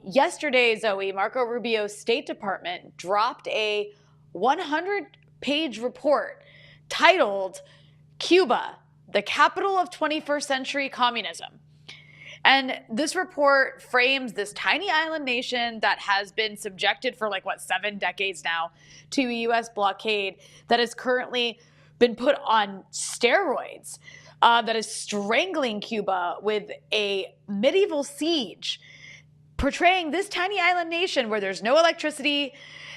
Yesterday, Zoe, Marco Rubio's State Department dropped a 100-page report titled Cuba, the Capital of 21st Century Communism. And this report frames this tiny island nation that has been subjected for 7 decades now to a U.S. blockade, that has currently been put on steroids, that is strangling Cuba with a medieval siege, portraying this tiny island nation where there's no electricity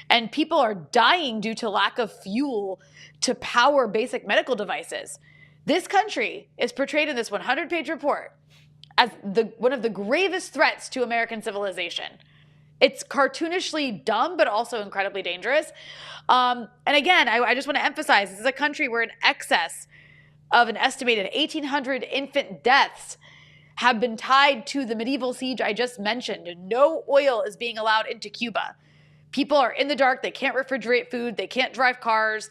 and people are dying due to lack of fuel to power basic medical devices. This country is portrayed in this 100-page report as one of the gravest threats to American civilization. It's cartoonishly dumb, but also incredibly dangerous. And again, I just want to emphasize, this is a country where in excess of an estimated 1,800 infant deaths have been tied to the medieval siege I just mentioned. No oil is being allowed into Cuba. People are in the dark. They can't refrigerate food. They can't drive cars.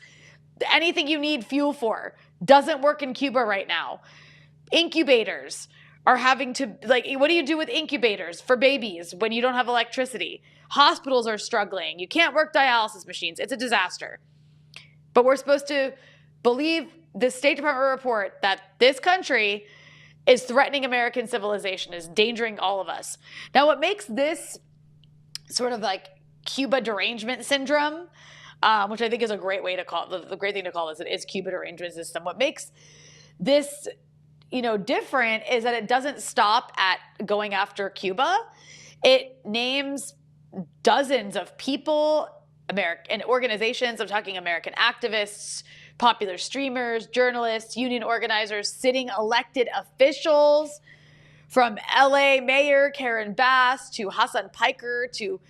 Anything you need fuel for doesn't work in Cuba right now. Incubators are having to, what do you do with incubators for babies when you don't have electricity? Hospitals are struggling. You can't work dialysis machines. It's a disaster. But we're supposed to believe the State Department report that this country is threatening American civilization, is endangering all of us. Now, what makes this sort of Cuba derangement syndrome, which I think is a great way to call it, the great thing to call this, it is Cuba derangement system. What makes this different is that it doesn't stop at going after Cuba. It names dozens of people, and organizations. I'm talking American activists, popular streamers, journalists, union organizers, sitting elected officials, from LA Mayor Karen Bass to Hasan Piker to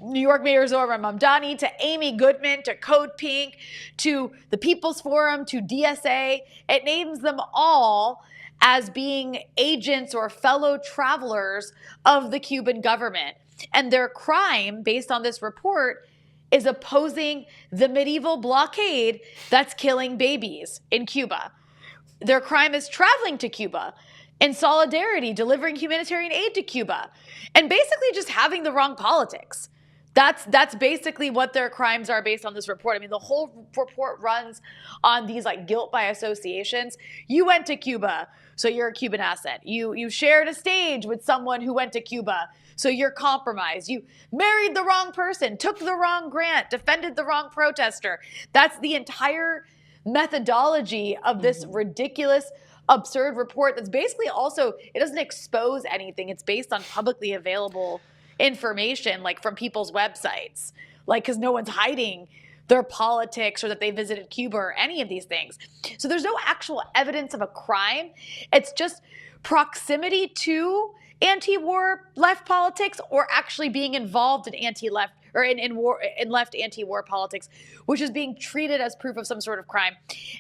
New York Mayor Zohran Mamdani to Amy Goodman to CodePink to the People's Forum to DSA. It names them all as being agents or fellow travelers of the Cuban government. And their crime, based on this report, is opposing the medieval blockade that's killing babies in Cuba. Their crime is traveling to Cuba in solidarity, delivering humanitarian aid to Cuba, and basically just having the wrong politics. That's basically what their crimes are based on this report. I mean, the whole report runs on these guilt by associations. You went to Cuba, so you're a Cuban asset. You shared a stage with someone who went to Cuba, so you're compromised. You married the wrong person, took the wrong grant, defended the wrong protester. That's the entire methodology of this ridiculous, absurd report that's basically also, it doesn't expose anything. It's based on publicly available information, from people's websites, because no one's hiding their politics or that they visited Cuba or any of these things. So there's no actual evidence of a crime. It's just proximity to anti-war left politics or actually being involved in anti-left or in left anti-war politics, which is being treated as proof of some sort of crime.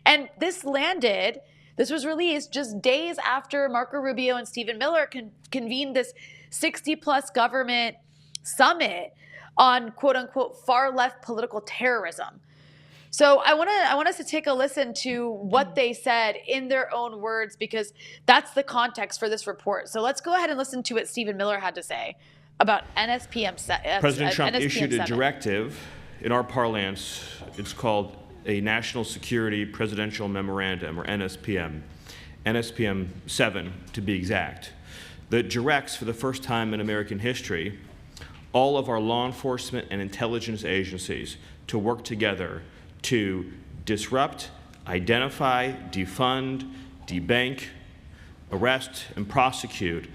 And this was released just days after Marco Rubio and Stephen Miller convened this 60-plus government summit on quote-unquote far-left political terrorism. So I want us to take a listen to what they said in their own words, because that's the context for this report. So let's go ahead and listen to what Stephen Miller had to say about NSPM. President Trump issued a directive. In our parlance, it's called a National Security Presidential Memorandum, or NSPM, NSPM 7 to be exact, that directs, for the first time in American history, all of our law enforcement and intelligence agencies to work together to disrupt, identify, defund, debank, arrest, and prosecute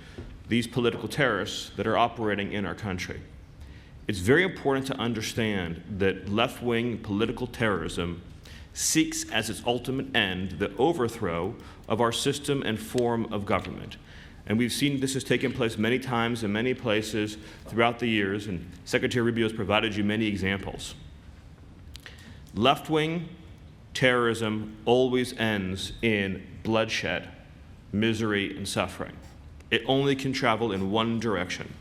these political terrorists that are operating in our country. It's very important to understand that left-wing political terrorism seeks as its ultimate end the overthrow of our system and form of government. And we've seen this has taken place many times in many places throughout the years, and Secretary Rubio has provided you many examples. Left-wing terrorism always ends in bloodshed, misery, and suffering. It only can travel in one direction.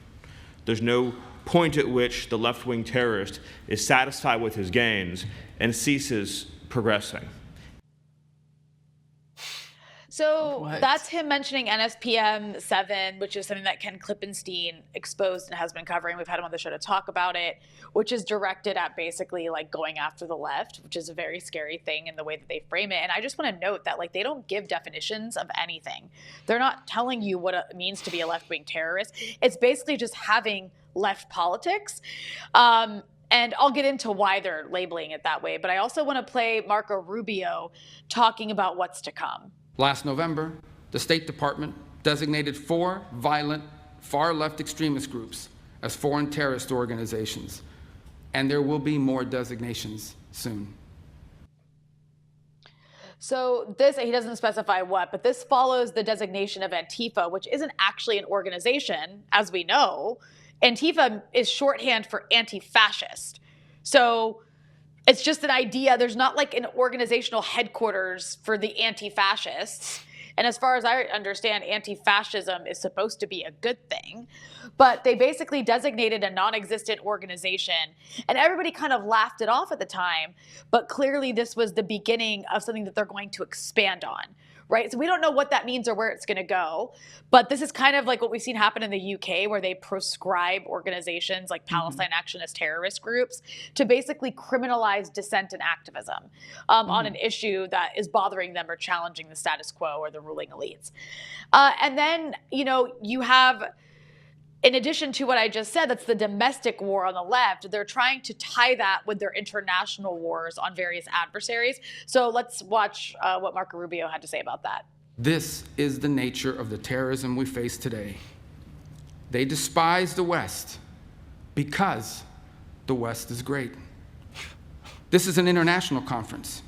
There's no point at which the left-wing terrorist is satisfied with his gains and ceases progressing. So What? that's him mentioning NSPM 7, which is something that Ken Klippenstein exposed and has been covering. We've had him on the show to talk about it, which is directed at basically like going after the left, which is a very scary thing in the way that they frame it. And I just want to note that like they don't give definitions of anything. They're not telling you what it means to be a left-wing terrorist. It's basically just having left politics. And I'll get into why they're labeling it that way. But I also want to play Marco Rubio talking about what's to come. Last November, the State Department designated 4 violent far-left extremist groups as foreign terrorist organizations, and there will be more designations soon. So this, he doesn't specify what, but this follows the designation of Antifa, which isn't actually an organization, as we know. Antifa is shorthand for anti-fascist. So it's just an idea. There's not like an organizational headquarters for the anti-fascists. And as far as I understand, anti-fascism is supposed to be a good thing. But they basically designated a non-existent organization. And everybody kind of laughed it off at the time. But clearly this was the beginning of something that they're going to expand on. Right? So we don't know what that means or where it's going to go. But this is kind of like what we've seen happen in the UK, where they proscribe organizations like Palestine Actionist terrorist groups to basically criminalize dissent and activism on an issue that is bothering them or challenging the status quo or the ruling elites. And then, you know, you have, in addition to what I just said, that's the domestic war on the left. They're trying to tie that with their international wars on various adversaries. So let's watch what Marco Rubio had to say about that. This is the nature of the terrorism we face today. They despise the West because the West is great. This is an international conference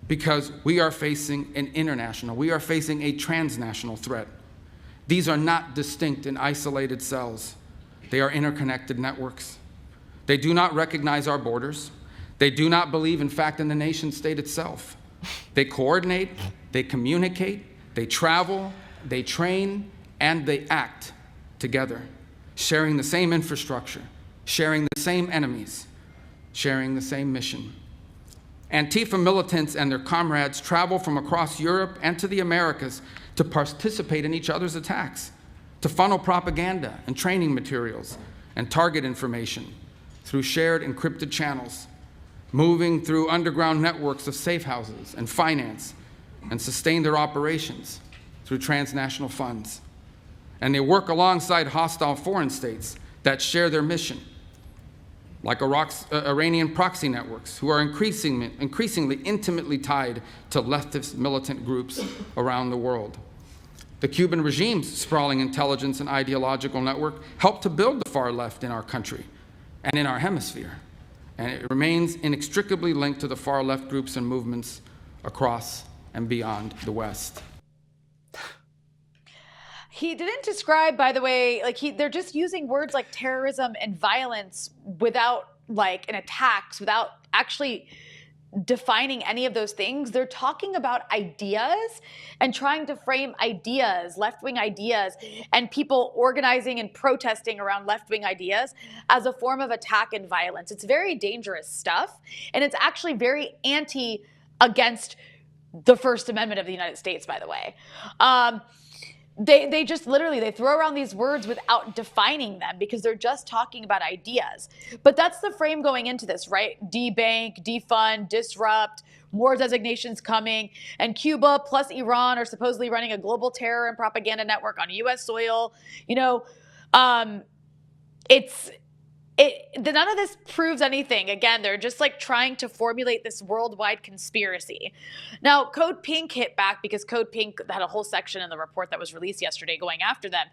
because we are facing a transnational threat. These are not distinct and isolated cells. They are interconnected networks. They do not recognize our borders. They do not believe, in fact, in the nation state itself. They coordinate, they communicate, they travel, they train, and they act together, sharing the same infrastructure, sharing the same enemies, sharing the same mission. Antifa militants and their comrades travel from across Europe and to the Americas to participate in each other's attacks, to funnel propaganda and training materials and target information through shared encrypted channels, moving through underground networks of safe houses and finance, and sustain their operations through transnational funds. And they work alongside hostile foreign states that share their mission, like Iranian proxy networks, who are increasingly intimately tied to leftist militant groups around the world. The Cuban regime's sprawling intelligence and ideological network helped to build the far left in our country and in our hemisphere, and it remains inextricably linked to the far left groups and movements across and beyond the West. He didn't describe, by the way, like they're just using words like terrorism and violence without like an attacks, without actually defining any of those things. They're talking about ideas and trying to frame ideas, left-wing ideas, and people organizing and protesting around left-wing ideas as a form of attack and violence. It's very dangerous stuff, and it's actually very against the First Amendment of the United States, by the way. They just literally, they throw around these words without defining them because they're just talking about ideas. But that's the frame going into this, right? Debank, defund, disrupt, more designations coming. And Cuba plus Iran are supposedly running a global terror and propaganda network on U.S. soil. You know, none of this proves anything. Again, they're just like trying to formulate this worldwide conspiracy. Now, CodePink hit back because CodePink had a whole section in the report that was released yesterday going after them.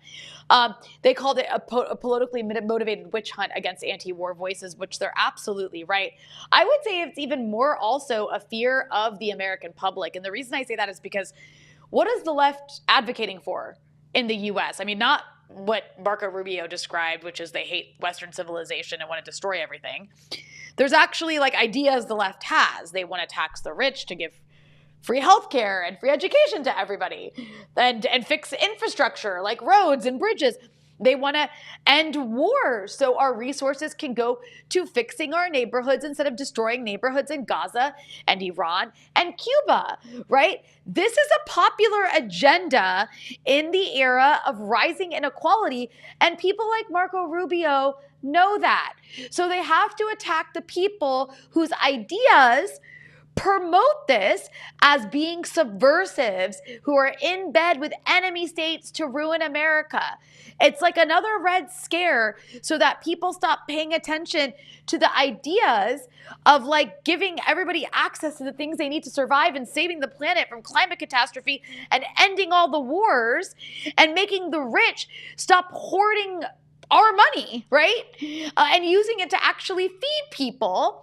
They called it a politically motivated witch hunt against anti-war voices, which they're absolutely right. I would say it's even more also a fear of the American public. And the reason I say that is because what is the left advocating for in the U.S.? I mean, not what Marco Rubio described, which is they hate Western civilization and want to destroy everything. There's actually like ideas the left has. They want to tax the rich to give free healthcare and free education to everybody and fix infrastructure like roads and bridges. They want to end war so our resources can go to fixing our neighborhoods instead of destroying neighborhoods in Gaza and Iran and Cuba, right? This is a popular agenda in the era of rising inequality, and people like Marco Rubio know that. So they have to attack the people whose ideas promote this as being subversives who are in bed with enemy states to ruin America. It's like another Red Scare so that people stop paying attention to the ideas of like giving everybody access to the things they need to survive and saving the planet from climate catastrophe and ending all the wars and making the rich stop hoarding our money, right? And using it to actually feed people.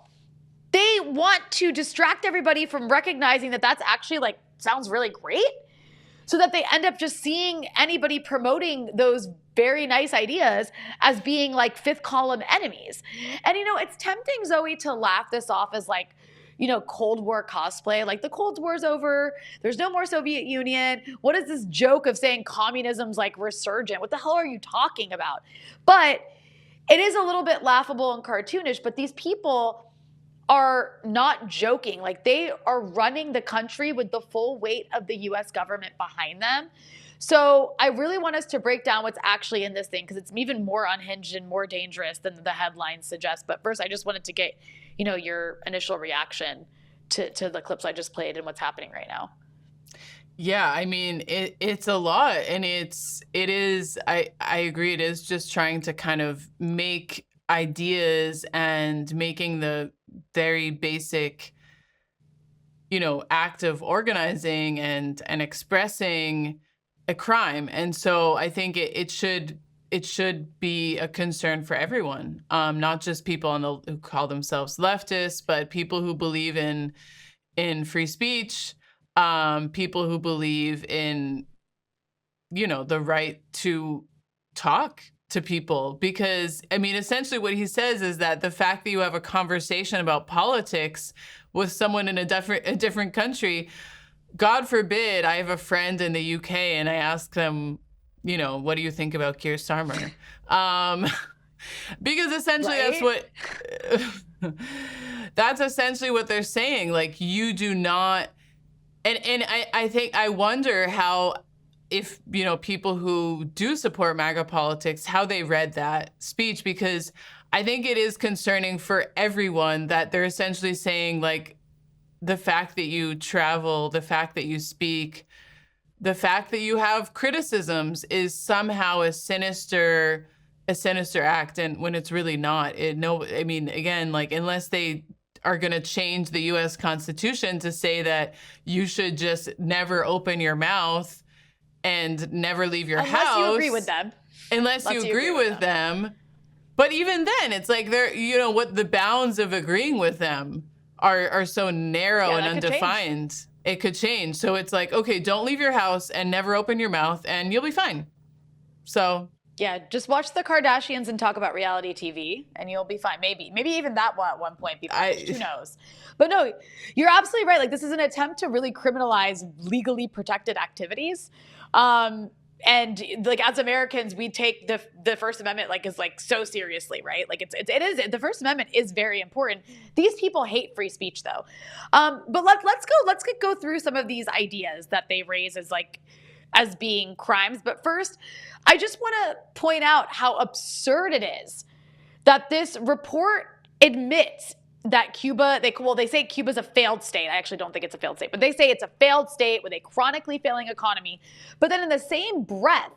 They want to distract everybody from recognizing that that's actually like sounds really great, so that they end up just seeing anybody promoting those very nice ideas as being like fifth column enemies. And you know, it's tempting, Zoe, to laugh this off as like, you know, Cold War cosplay, like the Cold War's over, there's no more Soviet Union. What is this joke of saying communism's like resurgent? What the hell are you talking about? But it is a little bit laughable and cartoonish, but these people are not joking. Like, they are running the country with the full weight of the US government behind them. So I really want us to break down what's actually in this thing, because it's even more unhinged and more dangerous than the headlines suggest. But first, I just wanted to get, you know, your initial reaction to the clips I just played and what's happening right now. Yeah, I mean, it's a lot, and it is, I agree, it is just trying to kind of make ideas and making the very basic, you know, act of organizing and expressing a crime. And so I think it should be a concern for everyone, not just people who call themselves leftists, but people who believe in free speech, people who believe in, you know, the right to talk to people. Because, I mean, essentially what he says is that the fact that you have a conversation about politics with someone in a different country, God forbid, I have a friend in the UK and I ask them, you know, what do you think about Keir Starmer? Because essentially that's essentially what they're saying. Like, you do not, and I wonder how, if, you know, people who do support MAGA politics, how they read that speech, because I think it is concerning for everyone that they're essentially saying, like, the fact that you travel, the fact that you speak, the fact that you have criticisms is somehow a sinister act, and when it's really not. I mean, again, like, unless they are going to change the U.S. Constitution to say that you should just never open your mouth and never leave your house. Unless you agree with them. Unless you agree with them. But even then, it's like they're, you know, what the bounds of agreeing with them are so narrow and undefined. It could change. So it's like, okay, don't leave your house and never open your mouth and you'll be fine. So yeah, just watch the Kardashians and talk about reality TV and you'll be fine. Maybe even that will at one point be finished. Who knows? But no, you're absolutely right. Like, this is an attempt to really criminalize legally protected activities. And like, as Americans, we take the First Amendment is so seriously, right? Like, it is, the First Amendment is very important. These people hate free speech, though. But let's go through some of these ideas that they raise as being crimes. But first, I just want to point out how absurd it is that this report admits that Cuba, they say Cuba's a failed state. I actually don't think it's a failed state, but they say it's a failed state with a chronically failing economy. But then in the same breath,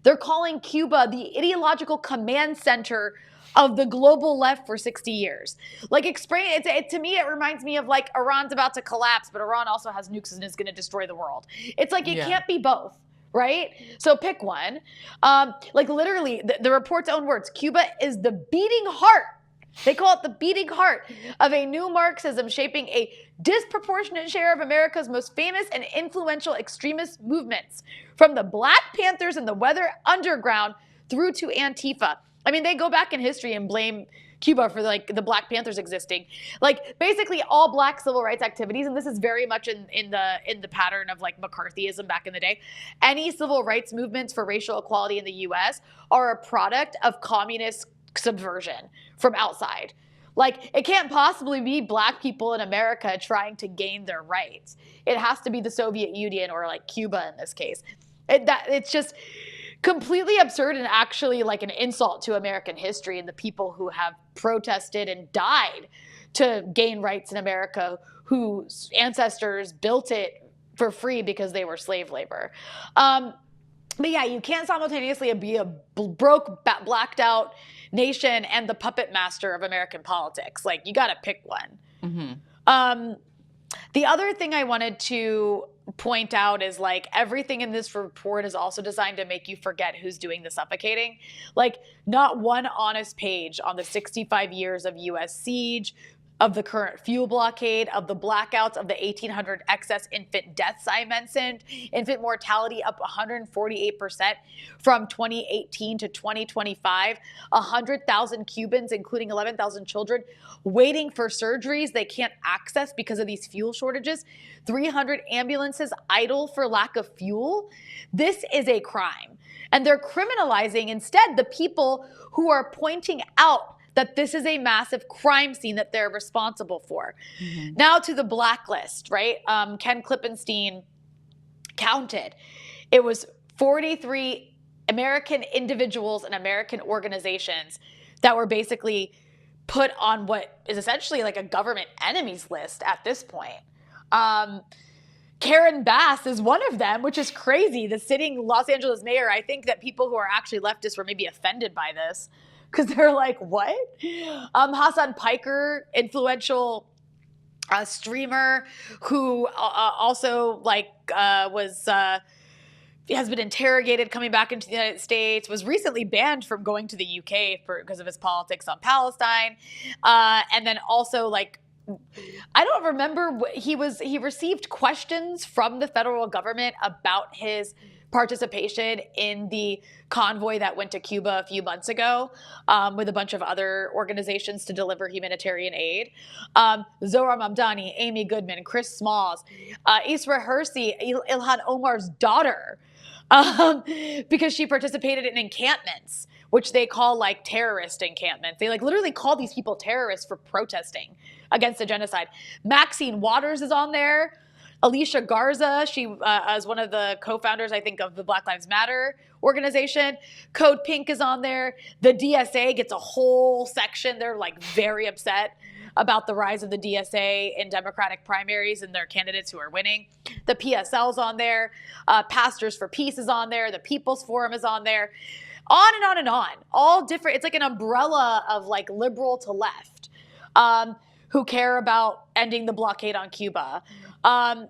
they're calling Cuba the ideological command center of the global left for 60 years. Like, to me, it reminds me of like Iran's about to collapse, but Iran also has nukes and is going to destroy the world. It's like, it can't be both, right? So pick one. Like, literally, the report's own words, Cuba is the beating heart. They call it the beating heart of a new Marxism shaping a disproportionate share of America's most famous and influential extremist movements, from the Black Panthers and the Weather Underground through to Antifa. I mean, they go back in history and blame Cuba for like the Black Panthers existing. Like basically all Black civil rights activities, and this is very much in the pattern of like McCarthyism back in the day. Any civil rights movements for racial equality in the US are a product of communist subversion from outside. Like it can't possibly be Black people in America trying to gain their rights. It has to be the Soviet Union or like Cuba in this case. It's just completely absurd and actually like an insult to American history and the people who have protested and died to gain rights in America, whose ancestors built it for free because they were slave labor. But yeah, you can't simultaneously be a broke, blacked out nation and the puppet master of American politics. Like you got to pick one. Mm-hmm. The other thing I wanted to point out is like everything in this report is also designed to make you forget who's doing the suffocating. Like not one honest page on the 65 years of U.S. siege, of the current fuel blockade, of the blackouts, of the 1,800 excess infant deaths I mentioned, infant mortality up 148% from 2018 to 2025, 100,000 Cubans, including 11,000 children, waiting for surgeries they can't access because of these fuel shortages, 300 ambulances idle for lack of fuel. This is a crime. And they're criminalizing instead the people who are pointing out that this is a massive crime scene that they're responsible for. Mm-hmm. Now to the blacklist, right? Ken Klippenstein counted. It was 43 American individuals and American organizations that were basically put on what is essentially like a government enemies list at this point. Karen Bass is one of them, which is crazy. The sitting Los Angeles mayor, I think that people who are actually leftists were maybe offended by this, because they're like, what? Hasan Piker, influential streamer who also like has been interrogated coming back into the United States, was recently banned from going to the UK because of his politics on Palestine. And then also like, I don't remember, he received questions from the federal government about his participation in the convoy that went to Cuba a few months ago with a bunch of other organizations to deliver humanitarian aid. Zohran Mamdani, Amy Goodman, Chris Smalls, Isra Hirsi, Ilhan Omar's daughter, because she participated in encampments, which they call like terrorist encampments. They like literally call these people terrorists for protesting against the genocide. Maxine Waters is on there. Alicia Garza, she is one of the co-founders, I think, of the Black Lives Matter organization. CodePink is on there. The DSA gets a whole section. They're like very upset about the rise of the DSA in Democratic primaries and their candidates who are winning. The PSL's on there. Pastors for Peace is on there. The People's Forum is on there. On and on and on. All different. It's like an umbrella of like liberal to left who care about ending the blockade on Cuba.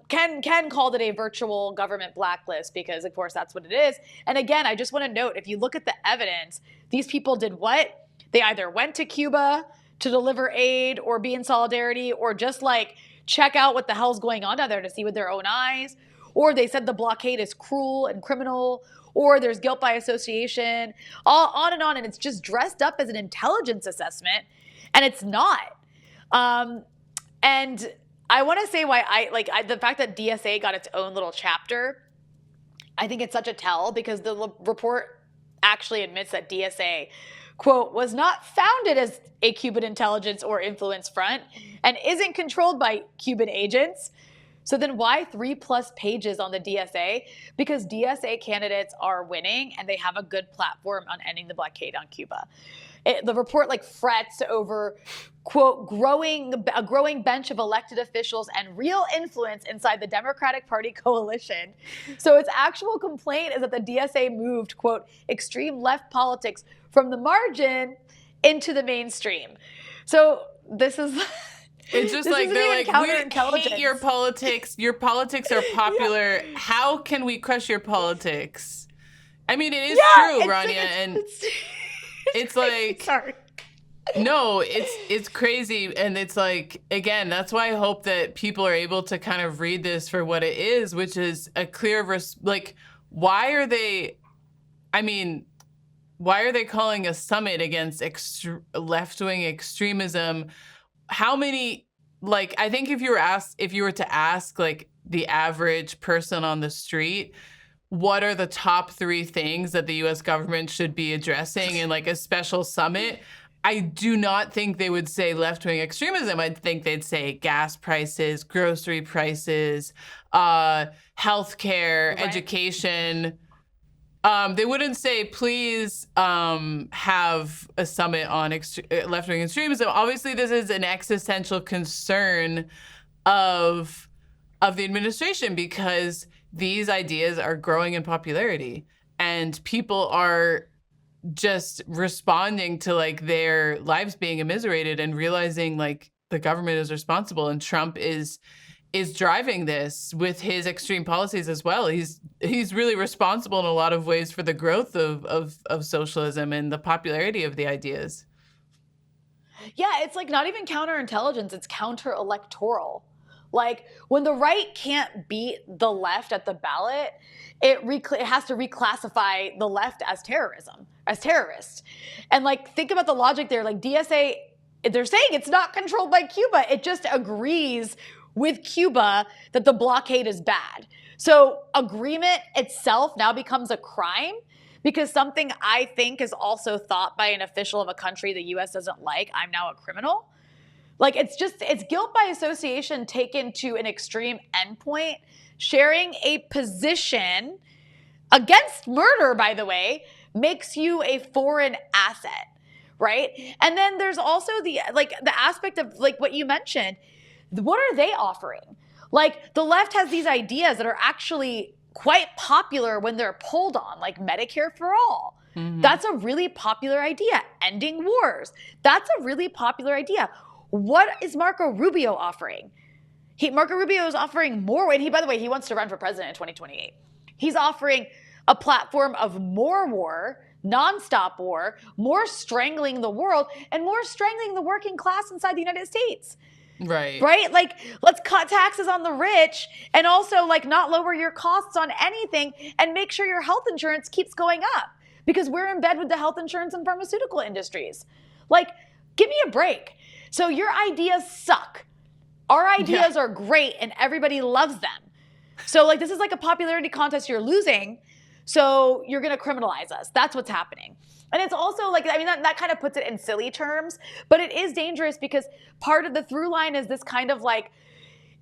Ken called it a virtual government blacklist because, of course, that's what it is. And again, I just want to note, if you look at the evidence, these people did what? They either went to Cuba to deliver aid or be in solidarity or just like check out what the hell's going on down there to see with their own eyes, or they said the blockade is cruel and criminal, or there's guilt by association, all on, and it's just dressed up as an intelligence assessment, and it's not. And I want to say why the fact that DSA got its own little chapter, I think it's such a tell, because the report actually admits that DSA, quote, was not founded as a Cuban intelligence or influence front and isn't controlled by Cuban agents. So then why 3+ pages on the DSA? Because DSA candidates are winning and they have a good platform on ending the blockade on Cuba. The report like frets over, quote, a growing bench of elected officials and real influence inside the Democratic Party coalition. So its actual complaint is that the DSA moved, quote, extreme left politics from the margin into the mainstream. So this is... It's just like, they're like, we hate your politics. Your politics are popular. Yeah. How can we crush your politics? I mean, it is true, Rania, it's like, sorry. No, it's crazy. And it's like, again, that's why I hope that people are able to kind of read this for what it is, which is a clear, like, why are they, I mean, why are they calling a summit against left-wing extremism? How many, like, I think if you were to ask like the average person on the street, what are the top 3 things that the US government should be addressing in like a special summit? I do not think they would say left-wing extremism. I think they'd say gas prices, grocery prices, healthcare, education. They wouldn't say, please have a summit on left-wing extremism. Obviously, this is an existential concern of the administration because these ideas are growing in popularity and people are just responding to like their lives being immiserated and realizing like the government is responsible, and Trump is driving this with his extreme policies as well. He's really responsible in a lot of ways for the growth of socialism and the popularity of the ideas. Yeah, it's like not even counterintelligence, it's counter-electoral. Like when the right can't beat the left at the ballot, it has to reclassify the left as terrorists. And like think about the logic there. Like DSA, they're saying it's not controlled by Cuba. It just agrees with Cuba that the blockade is bad. So agreement itself now becomes a crime because something I think is also thought by an official of a country the US doesn't like, I'm now a criminal. Like it's guilt by association taken to an extreme endpoint. Sharing a position against murder, by the way, makes you a foreign asset, right? And then there's also the aspect of like what you mentioned. What are they offering? Like the left has these ideas that are actually quite popular when they're pulled on, like Medicare for all. Mm-hmm. That's a really popular idea. Ending wars. That's a really popular idea. What is Marco Rubio offering? Marco Rubio is offering more, and by the way, he wants to run for president in 2028. He's offering a platform of more war, nonstop war, more strangling the world, and more strangling the working class inside the United States. Right. Like, let's cut taxes on the rich and also like not lower your costs on anything and make sure your health insurance keeps going up because we're in bed with the health insurance and pharmaceutical industries. Like, give me a break. So your ideas suck. Our ideas are great and everybody loves them. So like this is like a popularity contest you're losing. So you're going to criminalize us. That's what's happening. And it's also like, I mean, that kind of puts it in silly terms, but it is dangerous because part of the through line is this kind of like,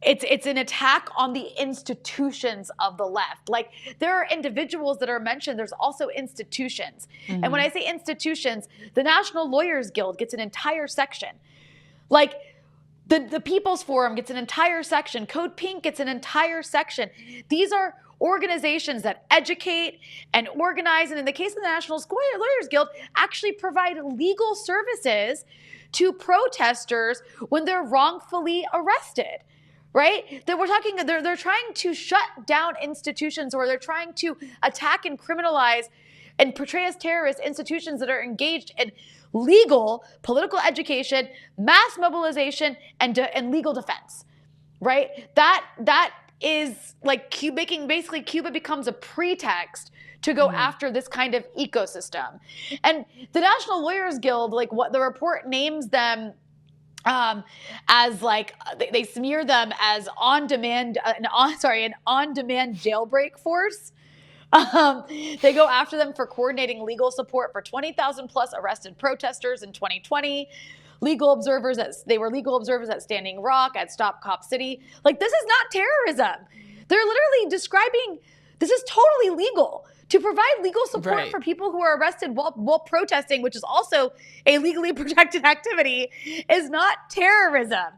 it's an attack on the institutions of the left. Like there are individuals that are mentioned. There's also institutions. Mm-hmm. And when I say institutions, the National Lawyers Guild gets an entire section. Like the People's Forum gets an entire section. CodePink gets an entire section. These are organizations that educate and organize, and in the case of the National Lawyers Guild, actually provide legal services to protesters when they're wrongfully arrested, right? They're trying to shut down institutions, or they're trying to attack and criminalize and portray as terrorist institutions that are engaged in legal political education, mass mobilization, and legal defense, right? That is like basically Cuba becomes a pretext to go after this kind of ecosystem. And the National Lawyers Guild, like what the report names them as like, they smear them as an on-demand jailbreak force. They go after them for coordinating legal support for 20,000 plus arrested protesters in 2020. They were legal observers at Standing Rock, at Stop Cop City. Like, this is not terrorism. They're literally describing, this is totally legal. To provide legal support for people who are arrested while protesting, which is also a legally protected activity, is not terrorism.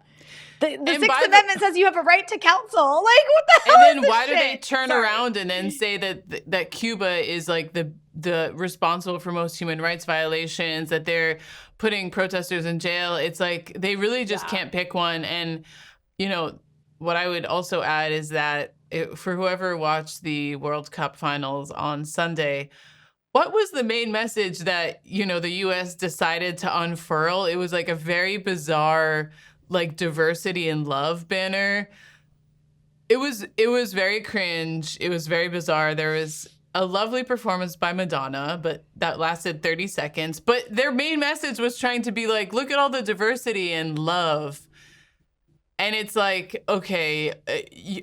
The Sixth Amendment says you have a right to counsel. Like, what the hell is this? And then why do they turn around and then say that Cuba is like the responsible for most human rights violations, that they're putting protesters in jail? It's like they really just can't pick one. And, you know, what I would also add is that for whoever watched the World Cup finals on Sunday, what was the main message that, you know, the U.S. decided to unfurl? It was like a very bizarre, like, diversity and love banner. It was very cringe. It was very bizarre. There was a lovely performance by Madonna, but that lasted 30 seconds. But their main message was trying to be like, look at all the diversity and love. And it's like, okay,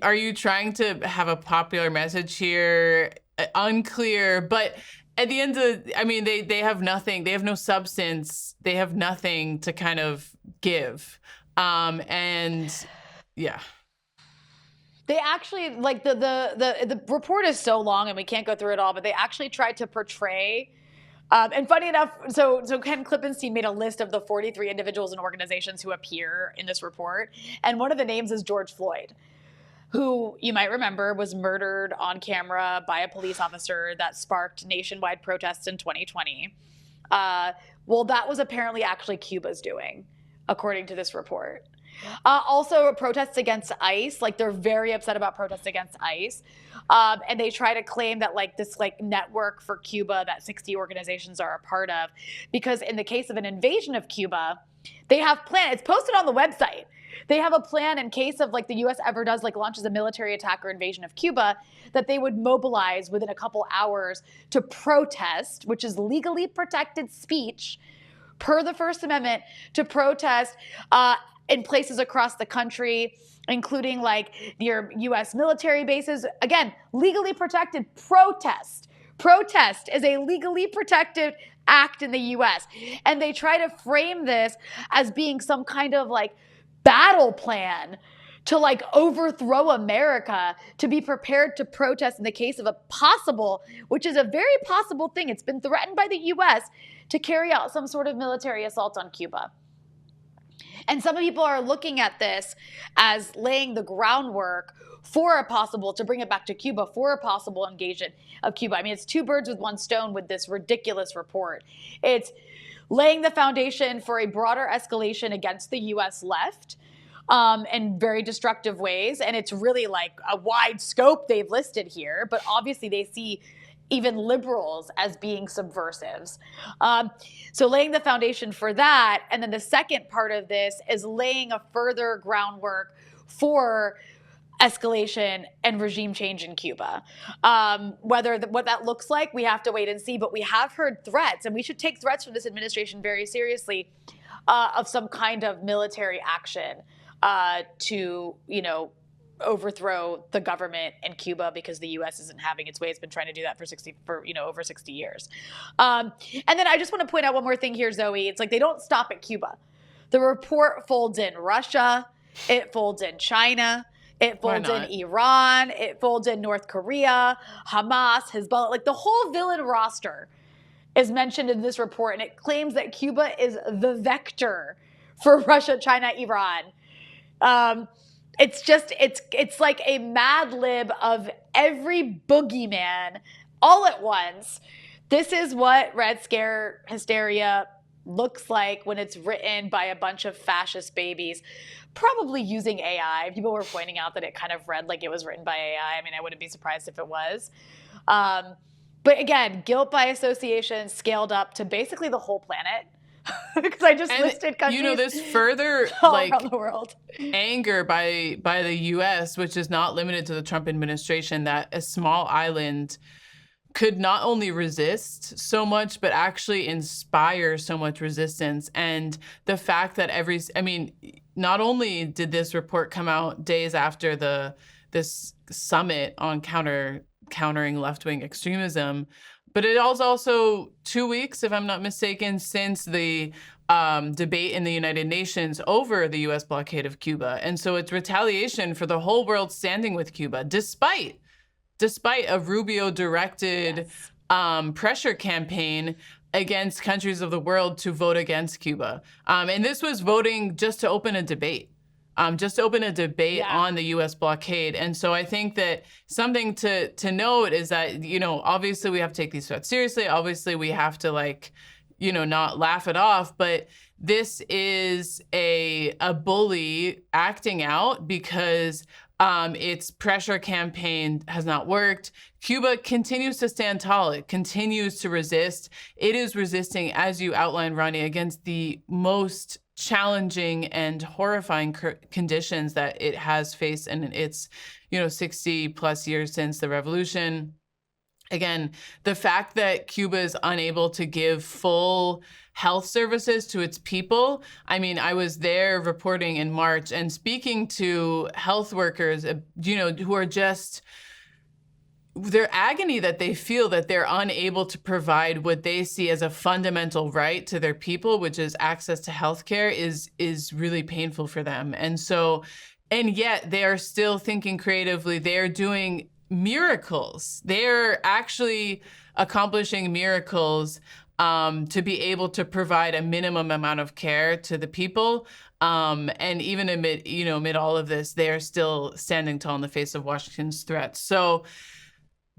are you trying to have a popular message here? Unclear. But at the end of, I mean, they have nothing. They have no substance. They have nothing to kind of give. And yeah. They actually, like, the report is so long and we can't go through it all, but they actually tried to portray, and funny enough, so Ken Klippenstein made a list of the 43 individuals and organizations who appear in this report, and one of the names is George Floyd, who you might remember was murdered on camera by a police officer that sparked nationwide protests in 2020. Well, that was apparently actually Cuba's doing, according to this report. Also, protests against ICE, like they're very upset about protests against ICE. And they try to claim that like this like network for Cuba that 60 organizations are a part of, because in the case of an invasion of Cuba, they have plans. It's posted on the website. They have a plan in case of like the US ever does like launches a military attack or invasion of Cuba, that they would mobilize within a couple hours to protest, which is legally protected speech per the First Amendment, to protest in places across the country, including like near US military bases. Again, legally protected protest. Protest is a legally protected act in the US. And they try to frame this as being some kind of like battle plan to like overthrow America, to be prepared to protest in the case of a possible, which is a very possible thing. It's been threatened by the US to carry out some sort of military assault on Cuba. And some people are looking at this as laying the groundwork for a possible, to bring it back to Cuba, for a possible engagement of Cuba. I mean, it's two birds with one stone with this ridiculous report. It's laying the foundation for a broader escalation against the US left in very destructive ways. And it's really like a wide scope they've listed here, but obviously they see even liberals as being subversives. So laying the foundation for that. And then the second part of this is laying a further groundwork for escalation and regime change in Cuba. What that looks like, we have to wait and see, but we have heard threats, and we should take threats from this administration very seriously, of some kind of military action to, overthrow the government in Cuba, because the U.S. isn't having its way. It's been trying to do that for over 60 years. And then I just want to point out one more thing here, Zoe. It's like they don't stop at Cuba. The report folds in Russia. It folds in China. It folds in Iran. It folds in North Korea, Hamas, Hezbollah. Like the whole villain roster is mentioned in this report, and it claims that Cuba is the vector for Russia, China, Iran. It's like a Mad Lib of every boogeyman all at once. This is what Red Scare hysteria looks like when it's written by a bunch of fascist babies, probably using AI. People were pointing out that it kind of read like it was written by AI. I mean, I wouldn't be surprised if it was. But again, guilt by association scaled up to basically the whole planet. Because I just listed countries this further all like around the world. anger by the U.S., which is not limited to the Trump administration, that a small island could not only resist so much, but actually inspire so much resistance. And the fact that not only did this report come out days after this summit on countering left-wing extremism, but it was also 2 weeks, if I'm not mistaken, since the debate in the United Nations over the U.S. blockade of Cuba. And so it's retaliation for the whole world standing with Cuba, despite a Rubio-directed pressure campaign against countries of the world to vote against Cuba. And this was voting just to open a debate. On the U.S. blockade. And so I think that something to note is that, obviously we have to take these threats seriously. Obviously we have to not laugh it off. But this is a bully acting out because its pressure campaign has not worked. Cuba continues to stand tall. It continues to resist. It is resisting, as you outlined, Rania, against the most challenging and horrifying conditions that it has faced in its 60 plus years since the revolution. again, the fact that Cuba is unable to give full health services to its people. I mean, I was there reporting in March and speaking to health workers, who are just, their agony that they feel that they're unable to provide what they see as a fundamental right to their people, which is access to healthcare, is really painful for them. And yet they are still thinking creatively. They're doing miracles. They're actually accomplishing miracles to be able to provide a minimum amount of care to the people. And even amid all of this, they are still standing tall in the face of Washington's threats. So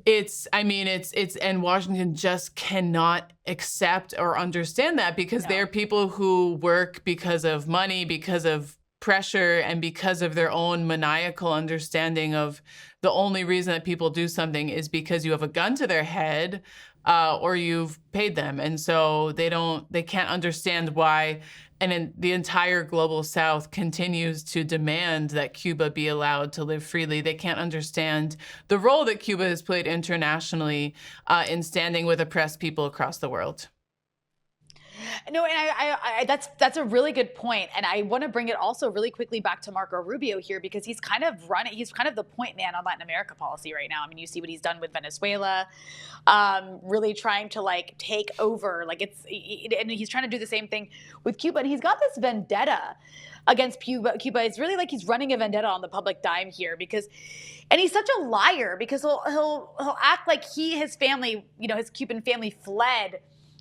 and Washington just cannot accept or understand that, because they're people who work because of money, because of pressure, and because of their own maniacal understanding of the only reason that people do something is because you have a gun to their head, or you've paid them. And so they can't understand why. And then the entire global South continues to demand that Cuba be allowed to live freely. They can't understand the role that Cuba has played internationally in standing with oppressed people across the world. No, and I that's a really good point. And I want to bring it also really quickly back to Marco Rubio here, because he's kind of the point man on Latin America policy right now. I mean, you see what he's done with Venezuela, really trying to take over, and he's trying to do the same thing with Cuba. And he's got this vendetta against Cuba. It's really like he's running a vendetta on the public dime here, and he's such a liar, because he'll act like his family, his Cuban family fled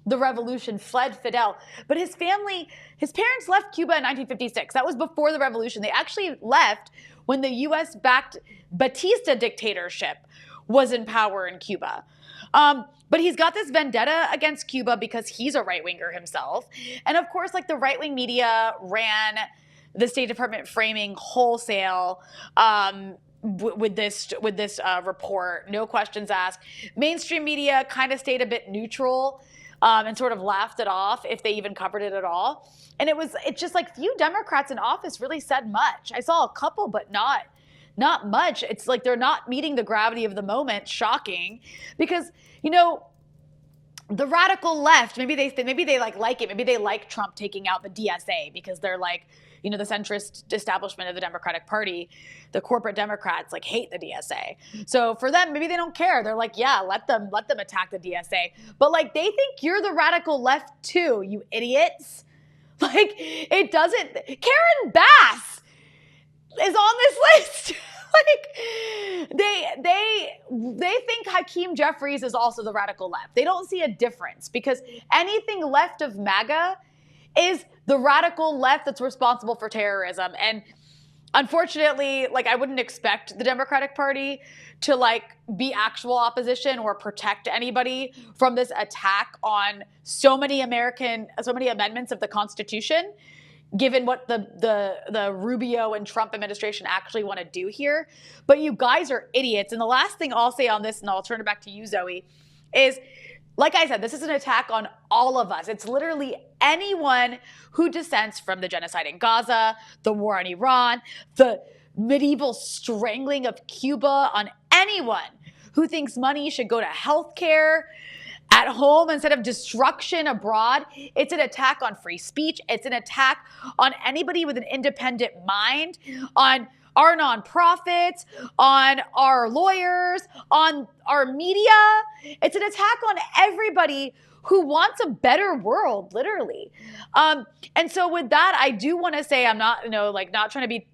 the revolution, fled Fidel. But his parents left Cuba in 1956. That was before the revolution. They actually left when the US-backed Batista dictatorship was in power in Cuba. But he's got this vendetta against Cuba because he's a right-winger himself. And of course, the right-wing media ran the State Department framing wholesale, with this report, no questions asked. Mainstream media kind of stayed a bit neutral, and sort of laughed it off, if they even covered it at all. And it's just few Democrats in office really said much. I saw a couple, but not much. It's like they're not meeting the gravity of the moment. Shocking, because the radical left, maybe they like it. Maybe they like Trump taking out the DSA, because they're the centrist establishment of the Democratic Party, the corporate Democrats hate the DSA. So for them, maybe they don't care. They're yeah, let them attack the DSA. But they think you're the radical left too, you idiots. It doesn't. Karen Bass is on this list. They think Hakeem Jeffries is also the radical left. They don't see a difference, because anything left of MAGA is the radical left that's responsible for terrorism. And unfortunately, I wouldn't expect the Democratic Party to be actual opposition or protect anybody from this attack on so many amendments of the Constitution, given what the Rubio and Trump administration actually want to do here. But you guys are idiots. And the last thing I'll say on this, and I'll turn it back to you, Zoe, is, like I said, this is an attack on all of us. It's literally anyone who dissents from the genocide in Gaza, the war on Iran, the medieval strangling of Cuba, on anyone who thinks money should go to healthcare at home instead of destruction abroad. It's an attack on free speech. It's an attack on anybody with an independent mind, on our nonprofits, on our lawyers, on our media. It's an attack on everybody who wants a better world, literally. And so with that, I do want to say, I'm not, not trying to be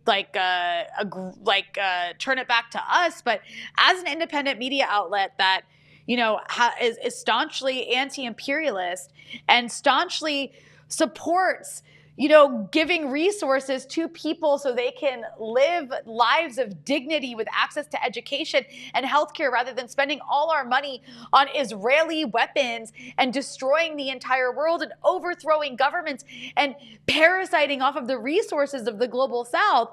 turn it back to us, but as an independent media outlet that, is staunchly anti-imperialist and staunchly supports, giving resources to people so they can live lives of dignity with access to education and healthcare, rather than spending all our money on Israeli weapons and destroying the entire world and overthrowing governments and parasiting off of the resources of the global South.